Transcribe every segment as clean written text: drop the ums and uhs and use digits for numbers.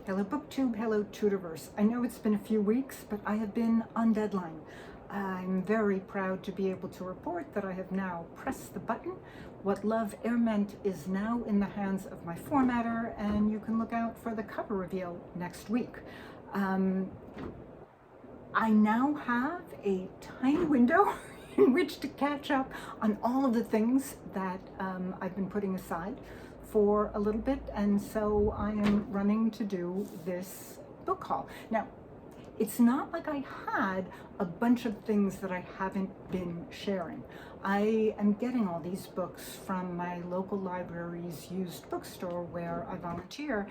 Hello BookTube, hello Tudorverse. I know it's been a few weeks, but I have been on deadline. I'm very proud to be able to report that I have now pressed the button. What Love Air meant is now in the hands of my formatter, and you can look out for the cover reveal next week. I now have a tiny window in which to catch up on all of the things that I've been putting aside for a little bit, and so I am running to do this book haul. Now, it's not like I had a bunch of things that I haven't been sharing. I am getting all these books from my local library's used bookstore where I volunteer,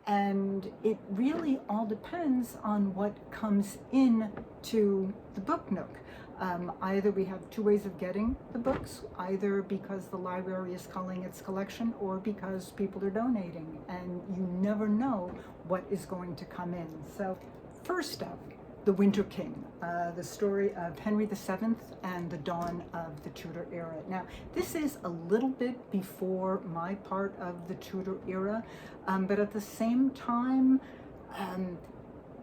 and it really all depends on what comes in to the Book Nook. Either we have two ways of getting the books, either because the library is culling its collection or because people are donating, and you never know what is going to come in. So first up, The Winter King, the story of Henry VII and the dawn of the Tudor era. Now, this is a little bit before my part of the Tudor era, but at the same time,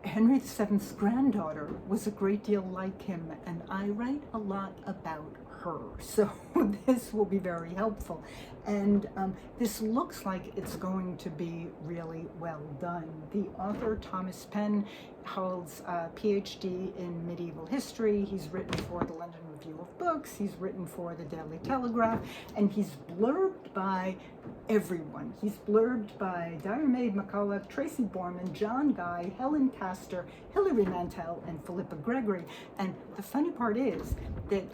Henry VII's granddaughter was a great deal like him, and I write a lot about her, so this will be very helpful. And this looks like it's going to be really well done. The author, Thomas Penn, holds a PhD in medieval history. He's written for the London Review of Books, he's written for the Daily Telegraph, and he's blurbed by everyone. He's blurbed by Diarmaid MacCulloch, Tracy Borman, John Guy, Helen Castor, Hilary Mantel, and Philippa Gregory. And the funny part is that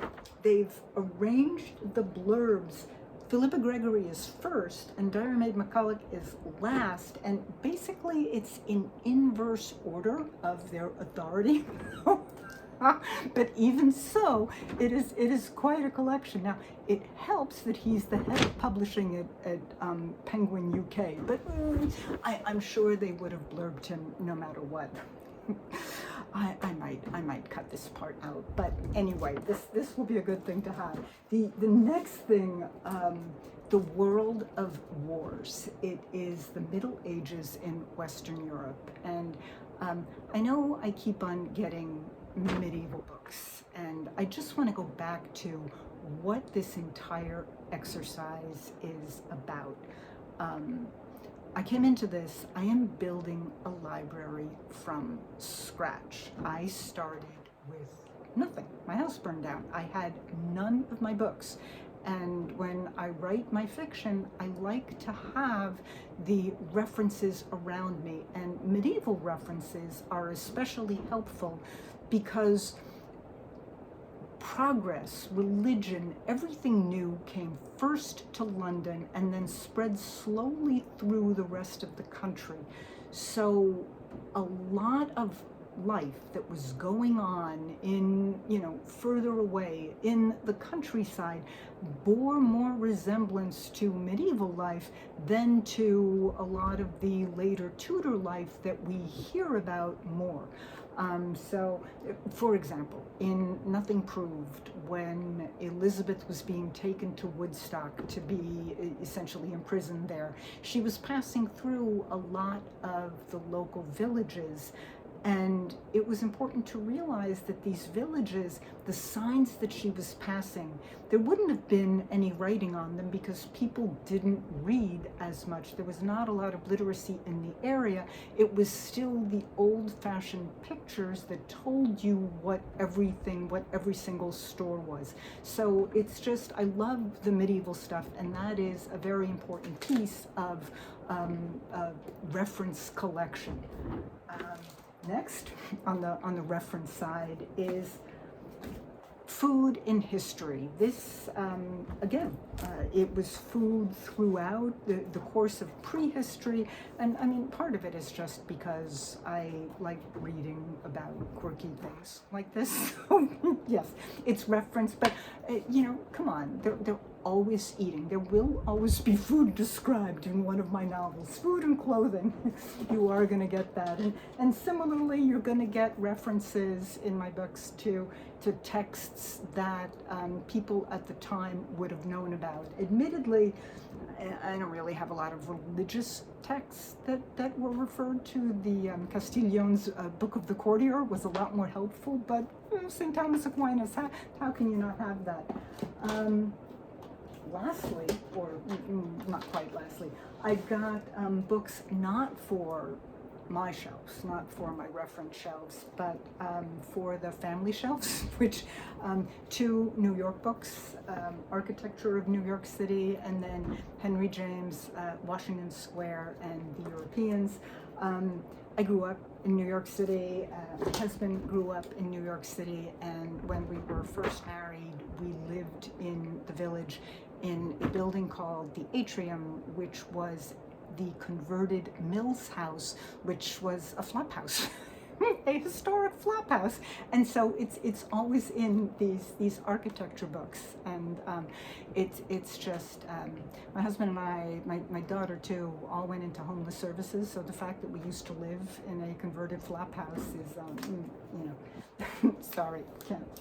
they've arranged the blurbs. Philippa Gregory is first and Diarmaid MacCulloch is last, and basically it's in inverse order of their authority. But even so, it is quite a collection. Now, it helps that he's the head of publishing at Penguin UK, but I'm sure they would have blurbed him no matter what. I might cut this part out, but anyway, this will be a good thing to have. The next thing, the world of wars. It is the Middle Ages in Western Europe, and I know I keep on getting medieval books, and I just want to go back to what this entire exercise is about. I came into this, I am building a library from scratch. I started with nothing. My house burned down. I had none of my books. And when I write my fiction, I like to have the references around me. And medieval references are especially helpful because progress, religion, everything new came first to London and then spread slowly through the rest of the country. So a lot of life that was going on in, further away in the countryside bore more resemblance to medieval life than to a lot of the later Tudor life that we hear about more. So, for example, in Nothing Proved, when Elizabeth was being taken to Woodstock to be essentially imprisoned there, she was passing through a lot of the local villages. And it was important to realize that these villages, the signs that she was passing, there wouldn't have been any writing on them because people didn't read as much. There was not a lot of literacy in the area. It was still the old-fashioned pictures that told you what every single store was. So it's just, I love the medieval stuff, and that is a very important piece of reference collection. Next, on the reference side, is food in history. This, again, it was food throughout the course of prehistory, and I mean, part of it is just because I like reading about quirky things like this. So, yes, it's reference, but, come on, they're always eating. There will always be food described in one of my novels. Food and clothing, you are going to get that. And similarly, you're going to get references in my books to texts that people at the time would have known about. Admittedly, I don't really have a lot of religious texts that were referred to. The Castillon's Book of the Courtier was a lot more helpful, but St. Thomas Aquinas, how can you not have that? Lastly, or not quite lastly, I got books not for my shelves, not for my reference shelves, but for the family shelves, which 2 New York books, Architecture of New York City, and then Henry James, Washington Square and the Europeans. I grew up in New York City. My husband grew up in New York City, and when we were first married, we lived in the Village in a building called the Atrium, which was the converted Mills House, which was a flop house, a historic flop house. And so it's always in these architecture books, and it's just my husband and I, my daughter too, all went into homeless services. So the fact that we used to live in a converted flop house is you know, sorry,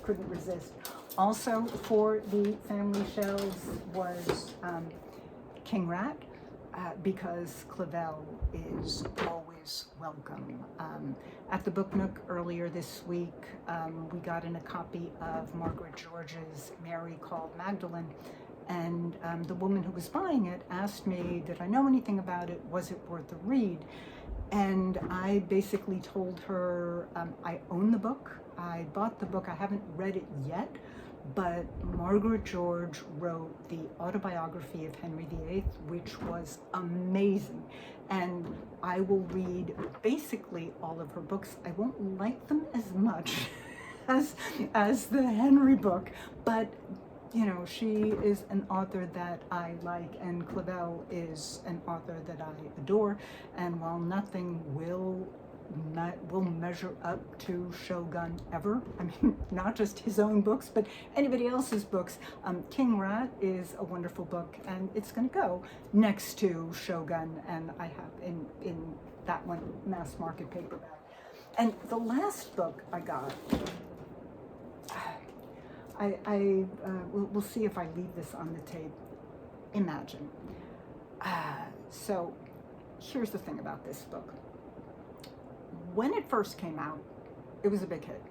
couldn't resist. Also for the family shelves was King Rat. Because Clavell is always welcome. At the Book Nook earlier this week, we got in a copy of Margaret George's Mary Called Magdalene, and the woman who was buying it asked me, did I know anything about it? Was it worth a read? And I basically told her, I own the book, I bought the book, I haven't read it yet, but Margaret George wrote the autobiography of Henry VIII, which was amazing. And I will read basically all of her books. I won't like them as much as the Henry book, but you know, she is an author that I like, and Clavell is an author that I adore. And while nothing will measure up to Shogun ever. I mean, not just his own books, but anybody else's books. King Rat is a wonderful book, and it's going to go next to Shogun, and I have in that one mass market paperback. And the last book I got, we'll see if I leave this on the tape. Imagine. So here's the thing about this book. When it first came out, it was a big hit.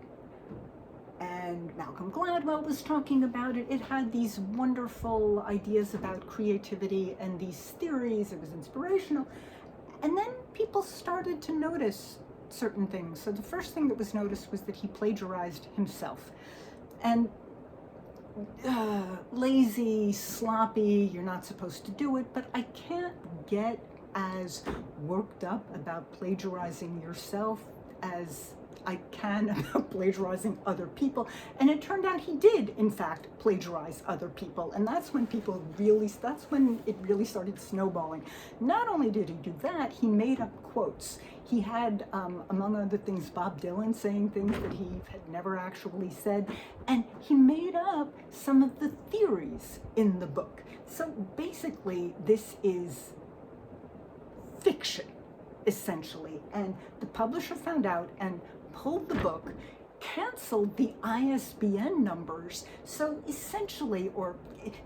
And Malcolm Gladwell was talking about it. It had these wonderful ideas about creativity and these theories. It was inspirational. And then people started to notice certain things. So the first thing that was noticed was that he plagiarized himself. And lazy, sloppy, you're not supposed to do it, but I can't get as worked up about plagiarizing yourself as I can about plagiarizing other people. And it turned out he did, in fact, plagiarize other people. And that's when that's when it really started snowballing. Not only did he do that, he made up quotes. He had, among other things, Bob Dylan saying things that he had never actually said. And he made up some of the theories in the book. So basically, this is fiction, essentially. And the publisher found out and pulled the book, canceled the ISBN numbers. So essentially,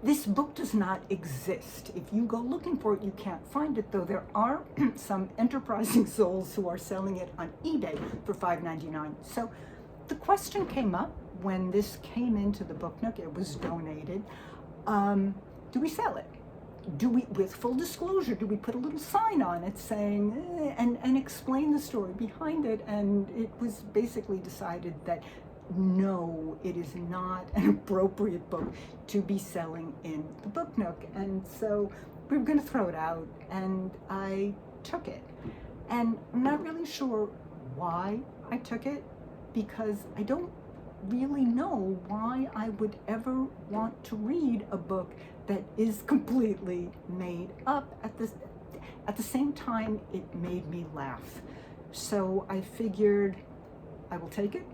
this book does not exist. If you go looking for it, you can't find it, though there are some enterprising souls who are selling it on eBay for $5.99. So the question came up when this came into the Book Nook, it was donated, do we sell it? Do we, with full disclosure, do we put a little sign on it saying, and explain the story behind it? And it was basically decided that no, it is not an appropriate book to be selling in the Book Nook. And so we were going to throw it out, and I took it. And I'm not really sure why I took it, because I don't really know why I would ever want to read a book that is completely made up. At the same time, it made me laugh. So I figured I will take it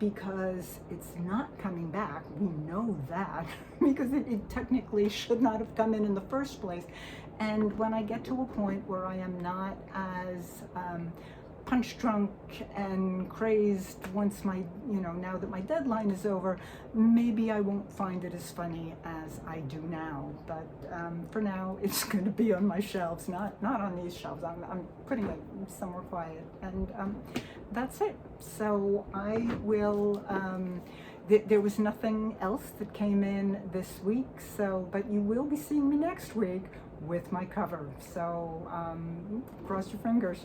because it's not coming back. We know that because it technically should not have come in the first place. And when I get to a point where I am not as punch drunk and crazed once my, now that my deadline is over, maybe I won't find it as funny as I do now. But for now, it's going to be on my shelves, not on these shelves. I'm putting it somewhere quiet, and that's it. So I will. There was nothing else that came in this week, but you will be seeing me next week with my cover. So cross your fingers.